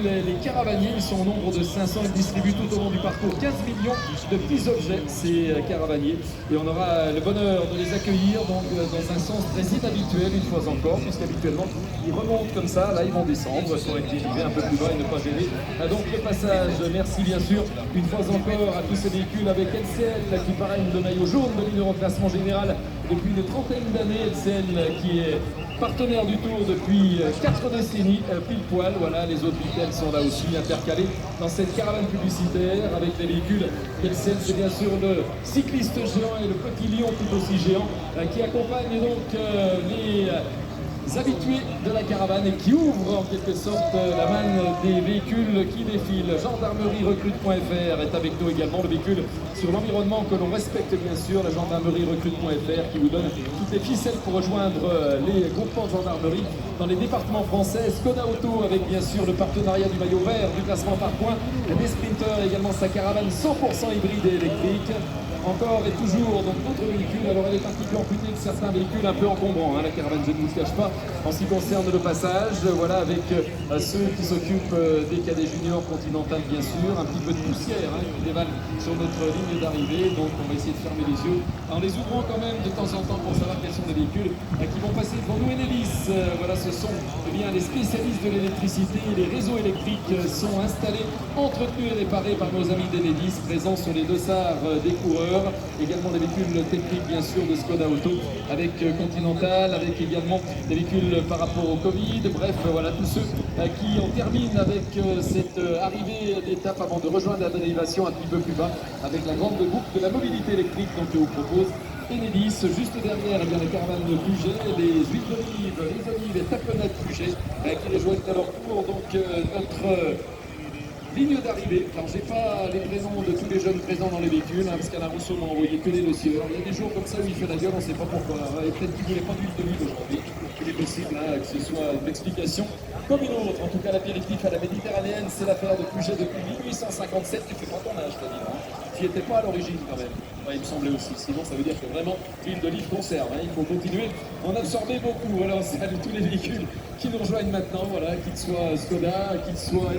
Les caravaniers, ils sont au nombre de 500, ils distribuent tout au long du parcours 15 millions de petits objets, ces caravaniers. Et on aura le bonheur de les accueillir donc, dans un sens très inhabituel une fois encore, puisqu'habituellement ils remontent comme ça, là ils vont descendre, pour être arriver un peu plus bas et ne pas gêner. Donc le passage, merci bien sûr une fois encore à tous ces véhicules avec LCL qui parraine le maillot jaune de leader au classement général depuis une trentaine d'années. LCL qui est partenaire du Tour depuis 4 décennies, pile poil. Voilà, les autres vitelles sont là aussi intercalés dans cette caravane publicitaire avec les véhicules. LCL, c'est bien sûr le cycliste géant et le petit lion tout aussi géant qui accompagne donc les habitués de la caravane et qui ouvre en quelque sorte la manne des véhicules qui défilent. Gendarmerie recrute.fr est avec nous également, le véhicule sur l'environnement que l'on respecte bien sûr, la gendarmerie recrute.fr qui vous donne toutes les ficelles pour rejoindre les groupements de gendarmerie dans les départements français. Skoda Auto avec bien sûr le partenariat du maillot vert du classement par points, des sprinters également sa caravane 100% hybride et électrique. Encore et toujours donc d'autres véhicules. Alors elle est un petit peu amputée que certains véhicules un peu encombrants, la caravane, je ne vous le cache pas, en ce qui concerne le passage. Voilà, avec ceux qui s'occupent des cadets juniors Continental bien sûr, un petit peu de poussière qui dévale sur notre ligne d'arrivée, donc on va essayer de fermer les yeux en les ouvrant quand même de temps en temps pour savoir quels sont les véhicules qui vont passer devant nous. Enedis, voilà, ce sont bien les spécialistes de l'électricité. Les réseaux électriques sont installés, entretenus et réparés par nos amis d'Enedis, présents sur les dossards des coureurs. Également des véhicules techniques bien sûr de Skoda Auto avec Continental, avec également des véhicules par rapport au Covid. Bref, voilà tous ceux qui en terminent avec cette arrivée d'étape avant de rejoindre la dérivation un petit peu plus bas avec la grande boucle de la mobilité électrique donc, que vous propose Enedis. Juste derrière, eh bien, les caravanes de Puget, les huiles d'olive, les olives et tapenades Puget qui les joignent à leur tour. Donc notre ligne d'arrivée. Alors j'ai pas les prénoms de tous les jeunes présents dans les véhicules, parce qu'Alain Rousseau m'a envoyé que des dossiers. Alors il y a des jours comme ça où il fait la gueule, on ne sait pas pourquoi. Et peut-être qu'il ne voulait pas d'huile d'olive aujourd'hui. Il est possible que ce soit une explication comme une autre. En tout cas, l'apéritif à la méditerranéenne, c'est l'affaire de Puget depuis 1857. Tu fais pas ton âge, t'as dit, non? Tu n'y étais pas à l'origine quand même. Ouais, il me semblait aussi. Sinon, ça veut dire que vraiment, l'huile d'olive conserve. Il faut continuer d'en absorber beaucoup. Alors, salut tous les véhicules qui nous rejoignent maintenant, voilà, qu'ils soient Skoda, qu'ils soient